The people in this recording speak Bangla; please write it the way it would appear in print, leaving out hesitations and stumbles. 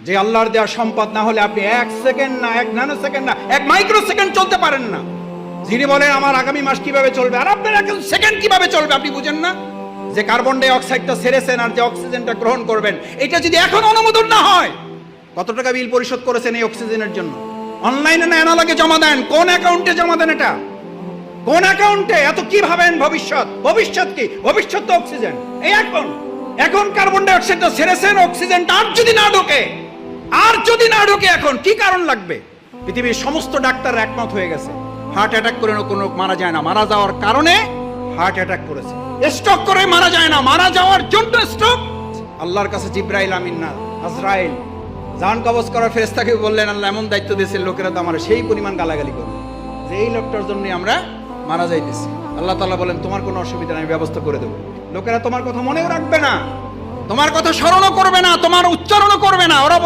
যে আল্লাহর দেওয়া সম্পদ না হলে আপনি 1 সেকেন্ড না, 1 ন্যানো সেকেন্ড না, 1 মাইক্রো সেকেন্ড চলতে পারেন না। যিনি বলেন আমার আগামী মাস কিভাবে চলবে, আর আপনার 1 সেকেন্ড কিভাবে চলবে আপনি বুঝেন না? যে কার্বন ডাই অক্সাইডটা ছেড়েছেন আর যে অক্সিজেনটা গ্রহণ করবেন, এটা যদি এখন অনুমোদন না হয়, কত টাকা বিল পরিশোধ করেছেন এই অক্সিজেনের জন্য? অনলাইনে না অ্যানালগে জমা দেন? কোন অ্যাকাউন্টে জমা দেন? এটা কোন অ্যাকাউন্টে? এত কি ভাবেন ভবিষ্যৎ? ভবিষ্যৎ কি? ভবিষ্যৎ তো অক্সিজেন। এই এখন কার্বন ডাই অক্সাইডটা ছেড়েছেন, অক্সিজেনটা আর যদি না ঢোকে, এখন কি কারণ লাগবে? পৃথিবীর সমস্ত ডাক্তার একমত হয়ে গেছে, হার্ট অ্যাটাক করে কোনো মারা যায় না, মারা যাওয়ার কারণে হার্ট অ্যাটাক করেছে। স্ট্রোক করে মারা যায় না, মারা যাওয়ার জন্য স্ট্রোক। আল্লাহর কাছে জিব্রাইল আমিন না, আজরাইল জান কবজ করার ফেরেশতাকে বললেন, আল্লাহ এমন দায়িত্ব দিয়েছে, লোকেরা তো আমার সেই পরিমাণ গালাগালি করবে যে এই লোকটার জন্য আমরা মারা যাইতেছি। আল্লাহ তাআলা বলেন, তোমার কোনো অসুবিধা নেই, ব্যবস্থা করে দেবো। লোকেরা তোমার কথা মনেও রাখবে না, তোমার কথা স্মরণও করবে না, তোমার উচ্চারণও করবে না। ওরা